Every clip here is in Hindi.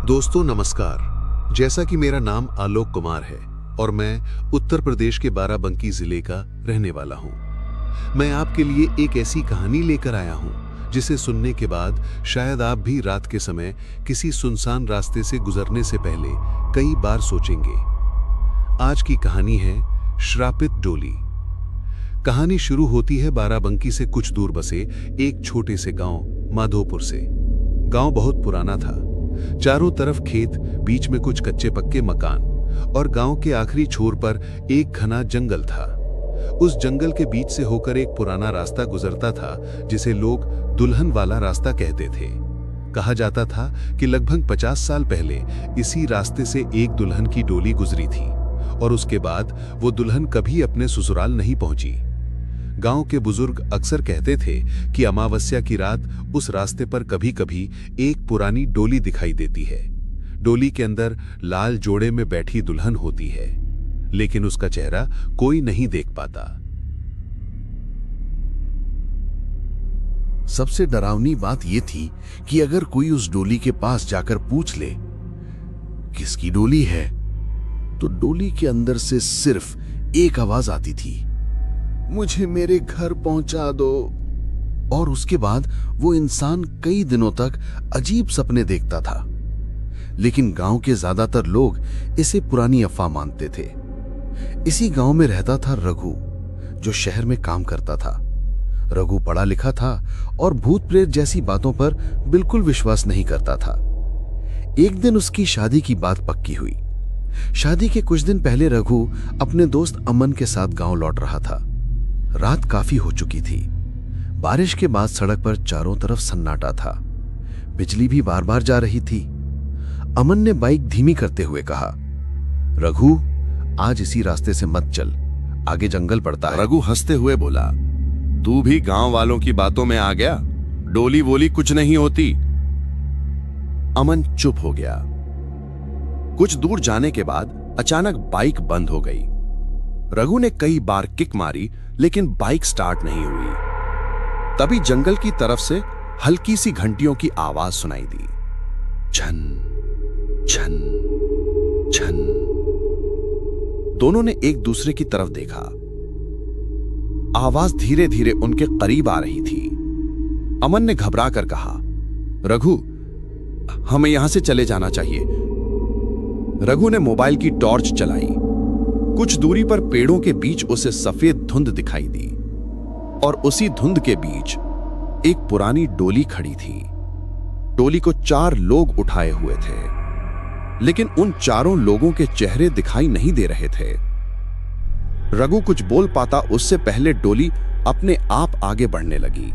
दोस्तों नमस्कार। जैसा कि मेरा नाम आलोक कुमार है और मैं उत्तर प्रदेश के बाराबंकी जिले का रहने वाला हूं। मैं आपके लिए एक ऐसी कहानी लेकर आया हूं जिसे सुनने के बाद शायद आप भी रात के समय किसी सुनसान रास्ते से गुजरने से पहले कई बार सोचेंगे। आज की कहानी है श्रापित डोली। कहानी शुरू होती है बाराबंकी से कुछ दूर बसे एक छोटे से गांव माधोपुर से। गांव बहुत पुराना था। चारों तरफ खेत, बीच में कुछ कच्चे पक्के मकान और गांव के आखिरी छोर पर एक घना जंगल था। उस जंगल के बीच से होकर एक पुराना रास्ता गुजरता था जिसे लोग दुल्हन वाला रास्ता कहते थे। कहा जाता था कि लगभग 50 साल पहले इसी रास्ते से एक दुल्हन की डोली गुजरी थी और उसके बाद वो दुल्हन कभी अपने ससुराल नहीं पहुंची। गांव के बुजुर्ग अक्सर कहते थे कि अमावस्या की रात उस रास्ते पर कभी-कभी एक पुरानी डोली दिखाई देती है। डोली के अंदर लाल जोड़े में बैठी दुल्हन होती है, लेकिन उसका चेहरा कोई नहीं देख पाता। सबसे डरावनी बात यह थी कि अगर कोई उस डोली के पास जाकर पूछ ले किसकी डोली है, तो डोली के अंदर से सिर्फ एक आवाज आती थी, मुझे मेरे घर पहुंचा दो। और उसके बाद वो इंसान कई दिनों तक अजीब सपने देखता था। लेकिन गांव के ज्यादातर लोग इसे पुरानी अफवाह मानते थे। इसी गांव में रहता था रघु, जो शहर में काम करता था। रघु पढ़ा लिखा था और भूत प्रेत जैसी बातों पर बिल्कुल विश्वास नहीं करता था। एक दिन उसकी शादी की बात पक्की हुई। शादी के कुछ दिन पहले रघु अपने दोस्त अमन के साथ गांव लौट रहा था। रात काफी हो चुकी थी। बारिश के बाद सड़क पर चारों तरफ सन्नाटा था। बिजली भी बार बार जा रही थी। अमन ने बाइक धीमी करते हुए कहा, रघु, आज इसी रास्ते से मत चल, आगे जंगल पड़ता है। रघु हंसते हुए बोला, तू भी गांव वालों की बातों में आ गया? डोली वोली कुछ नहीं होती। अमन चुप हो गया। कुछ दूर जाने के बाद अचानक बाइक बंद हो गई। रघु ने कई बार किक मारी, लेकिन बाइक स्टार्ट नहीं हुई। तभी जंगल की तरफ से हल्की सी घंटियों की आवाज सुनाई दी। छन छन छन। दोनों ने एक दूसरे की तरफ देखा। आवाज धीरे धीरे उनके करीब आ रही थी। अमन ने घबरा कर कहा, रघु, हमें यहां से चले जाना चाहिए। रघु ने मोबाइल की टॉर्च चलाई। कुछ दूरी पर पेड़ों के बीच उसे सफेद धुंध दिखाई दी और उसी धुंध के बीच एक पुरानी डोली खड़ी थी। डोली को 4 लोग उठाए हुए थे, लेकिन उन चारों लोगों के चेहरे दिखाई नहीं दे रहे थे। रघु कुछ बोल पाता उससे पहले डोली अपने आप आगे बढ़ने लगी।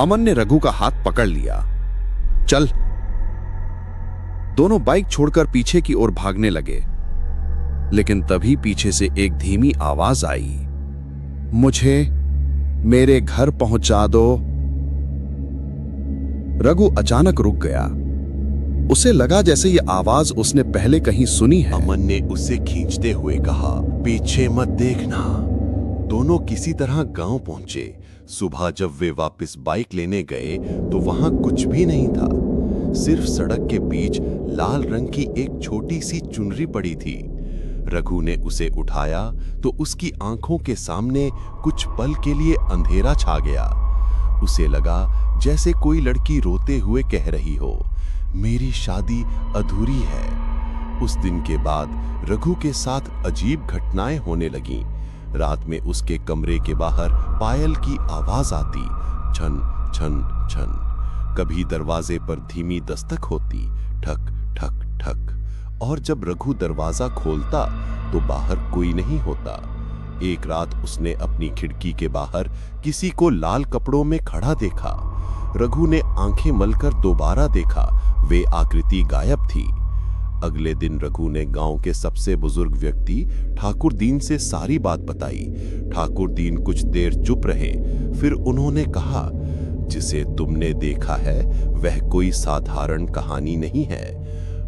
अमन ने रघु का हाथ पकड़ लिया। चल। दोनों बाइक छोड़कर पीछे की ओर भागने लगे, लेकिन तभी पीछे से एक धीमी आवाज आई, मुझे मेरे घर पहुंचा दो। रघु अचानक रुक गया। उसे लगा जैसे ये आवाज उसने पहले कहीं सुनी है। अमन ने उसे खींचते हुए कहा, पीछे मत देखना। दोनों किसी तरह गांव पहुंचे। सुबह जब वे वापस बाइक लेने गए तो वहां कुछ भी नहीं था। सिर्फ सड़क के बीच लाल रंग की एक छोटी सी चुनरी पड़ी थी। रघु ने उसे उठाया तो उसकी आंखों के सामने कुछ पल के लिए अंधेरा छा गया। उसे लगा जैसे कोई लड़की रोते हुए कह रही हो, मेरी शादी अधूरी है। उस दिन के बाद रघु के साथ अजीब घटनाएं होने लगीं। रात में उसके कमरे के बाहर पायल की आवाज आती, छन छन छन। कभी दरवाजे पर धीमी दस्तक होती, ठक ठक ठक। और जब रघु दरवाजा खोलता तो बाहर कोई नहीं होता। एक रात उसने अपनी खिड़की के बाहर किसी को लाल कपड़ों में खड़ा देखा। रघु ने आंखें मलकर दोबारा देखा, वे आकृति गायब थी। अगले दिन रघु ने गांव के सबसे बुजुर्ग व्यक्ति ठाकुर दीन से सारी बात बताई। ठाकुर दीन कुछ देर चुप रहे, फिर उन्होंने कहा, जिसे तुमने देखा है वह कोई साधारण कहानी नहीं है।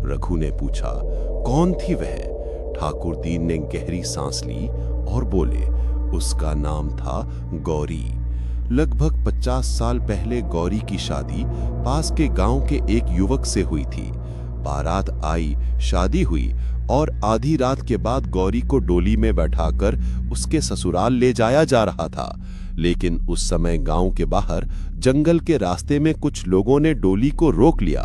रघु ने पूछा, कौन थी वह? ठाकुर दीन ने गहरी सांस ली और बोले, उसका नाम था गौरी। लगभग 50 साल पहले गौरी की शादी पास के गांव के एक युवक से हुई थी। बारात आई, शादी हुई और आधी रात के बाद गौरी को डोली में बैठाकर उसके ससुराल ले जाया जा रहा था। लेकिन उस समय गांव के बाहर जंगल के रास्ते में कुछ लोगों ने डोली को रोक लिया।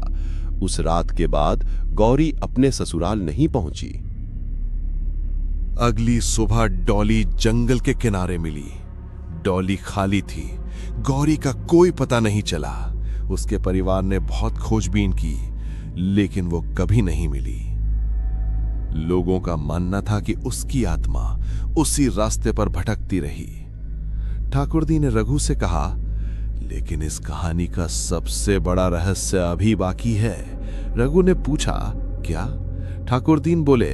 उस रात के बाद गौरी अपने ससुराल नहीं पहुंची। अगली सुबह डॉली जंगल के किनारे मिली। डॉली खाली थी, गौरी का कोई पता नहीं चला। उसके परिवार ने बहुत खोजबीन की, लेकिन वो कभी नहीं मिली। लोगों का मानना था कि उसकी आत्मा उसी रास्ते पर भटकती रही। ठाकुरदी ने रघु से कहा, लेकिन इस कहानी का सबसे बड़ा रहस्य अभी बाकी है। रघु ने पूछा, क्या? ठाकुरदीन बोले,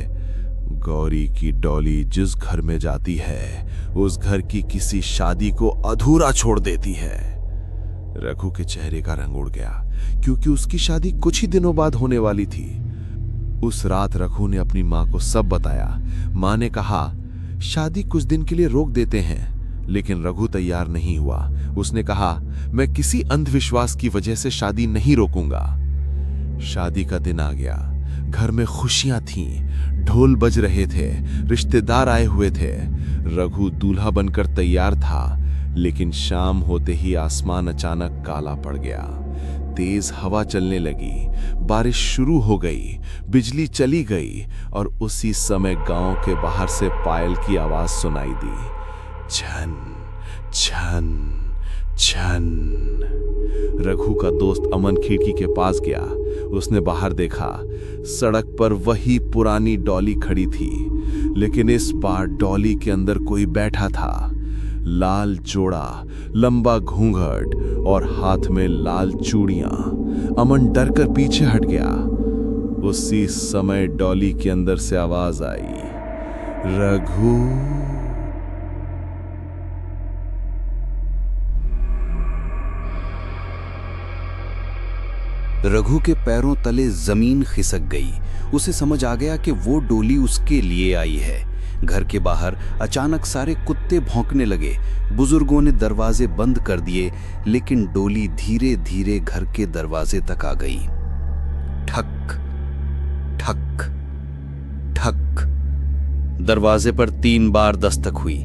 गौरी की डॉली जिस घर में जाती है उस घर की किसी शादी को अधूरा छोड़ देती है। रघु के चेहरे का रंग उड़ गया, क्योंकि उसकी शादी कुछ ही दिनों बाद होने वाली थी। उस रात रघु ने अपनी मां को सब बताया। मां ने कहा, शादी कुछ दिन के लिए रोक देते हैं, लेकिन रघु तैयार नहीं हुआ। उसने कहा, मैं किसी अंधविश्वास की वजह से शादी नहीं रोकूंगा। शादी का दिन आ गया। घर में खुशियां थीं, ढोल बज रहे थे, रिश्तेदार आए हुए थे। रघु दूल्हा बनकर तैयार था, लेकिन शाम होते ही आसमान अचानक काला पड़ गया। तेज हवा चलने लगी, बारिश शुरू हो गई, बिजली चली गई और उसी समय गांव के बाहर से पायल की आवाज सुनाई दी, छन छन छन। रघु का दोस्त अमन खिड़की के पास गया। उसने बाहर देखा, सड़क पर वही पुरानी डॉली खड़ी थी, लेकिन इस बार डॉली के अंदर कोई बैठा था। लाल जोड़ा, लंबा घूंघट और हाथ में लाल चूड़ियां। अमन डरकर पीछे हट गया। उसी समय डॉली के अंदर से आवाज आई, रघु। रघु के पैरों तले जमीन खिसक गई। उसे समझ आ गया कि वो डोली उसके लिए आई है। घर के बाहर अचानक सारे कुत्ते भौंकने लगे। बुजुर्गों ने दरवाजे बंद कर दिए, लेकिन डोली धीरे धीरे घर के दरवाजे तक आ गई। ठक ठक ठक। दरवाजे पर 3 बार दस्तक हुई।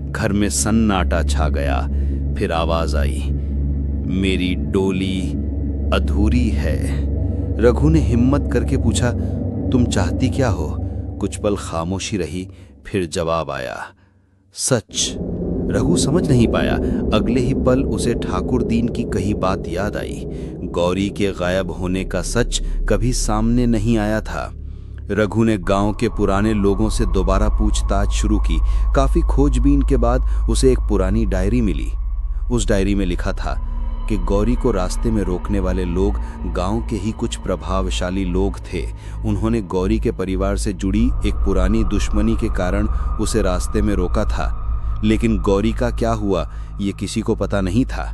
घर में सन्नाटा छा गया। फिर आवाज आई, मेरी डोली अधूरी है। रघु ने हिम्मत करके पूछा, तुम चाहती क्या हो? कुछ पल खामोशी रही, फिर जवाब आया, सच। रघु समझ नहीं पाया। अगले ही पल उसे ठाकुर दीन की कही बात याद आई। गौरी के गायब होने का सच कभी सामने नहीं आया था। रघु ने गांव के पुराने लोगों से दोबारा पूछताछ शुरू की। काफी खोजबीन के बाद उसे एक पुरानी डायरी मिली। उस डायरी में लिखा था कि गौरी को रास्ते में रोकने वाले लोग गांव के ही कुछ प्रभावशाली लोग थे। उन्होंने गौरी के परिवार से जुड़ी एक पुरानी दुश्मनी के कारण उसे रास्ते में रोका था, लेकिन गौरी का क्या हुआ ये किसी को पता नहीं था।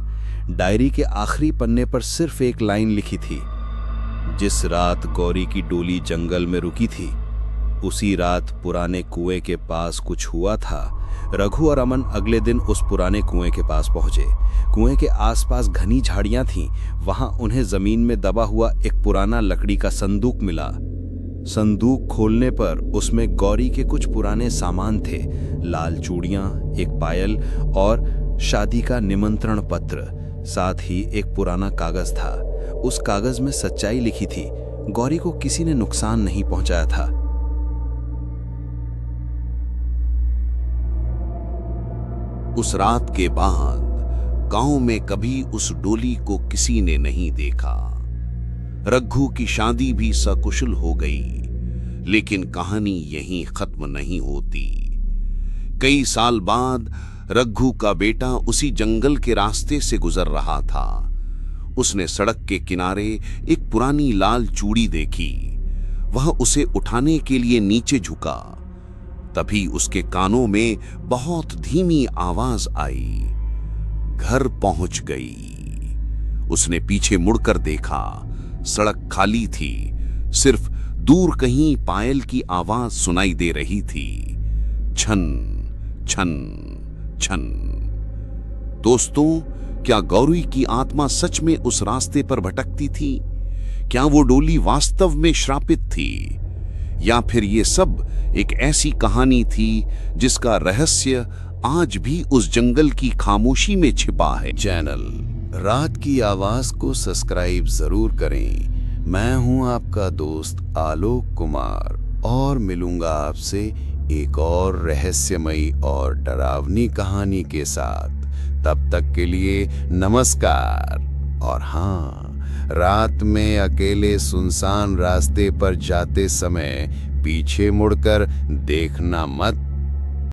डायरी के आखिरी पन्ने पर सिर्फ एक लाइन लिखी थी, जिस रात गौरी की डोली जंगल में रुकी थी, उसी रात पुराने कुएं के पास कुछ हुआ था। रघु और अमन अगले दिन उस पुराने कुएं के पास पहुंचे। कुएं के आसपास घनी झाड़ियां थीं। वहां उन्हें जमीन में दबा हुआ एक पुराना लकड़ी का संदूक मिला। संदूक खोलने पर उसमें गौरी के कुछ पुराने सामान थे, लाल चूड़ियां, एक पायल और शादी का निमंत्रण पत्र। साथ ही एक पुराना कागज था। उस कागज में सच्चाई लिखी थी। गौरी को किसी ने नुकसान नहीं पहुंचाया था। उस रात के बाद गांव में कभी उस डोली को किसी ने नहीं देखा। रघु की शादी भी सकुशल हो गई, लेकिन कहानी यहीं खत्म नहीं होती। कई साल बाद रघु का बेटा उसी जंगल के रास्ते से गुजर रहा था। उसने सड़क के किनारे एक पुरानी लाल चूड़ी देखी। वह उसे उठाने के लिए नीचे झुका। तभी उसके कानों में बहुत धीमी आवाज आई, घर पहुंच गई। उसने पीछे मुड़कर देखा। सड़क खाली थी। सिर्फ दूर कहीं पायल की आवाज सुनाई दे रही थी, छन छन छन। दोस्तों, क्या गौरी की आत्मा सच में उस रास्ते पर भटकती थी? क्या वो डोली वास्तव में श्रापित थी, या फिर ये सब एक ऐसी कहानी थी जिसका रहस्य आज भी उस जंगल की खामोशी में छिपा है। चैनल रात की आवाज को सब्सक्राइब जरूर करें। मैं हूं आपका दोस्त आलोक कुमार और मिलूंगा आपसे एक और रहस्यमयी और डरावनी कहानी के साथ। तब तक के लिए नमस्कार। और हाँ, रात में अकेले सुनसान रास्ते पर जाते समय पीछे मुड़कर देखना मत।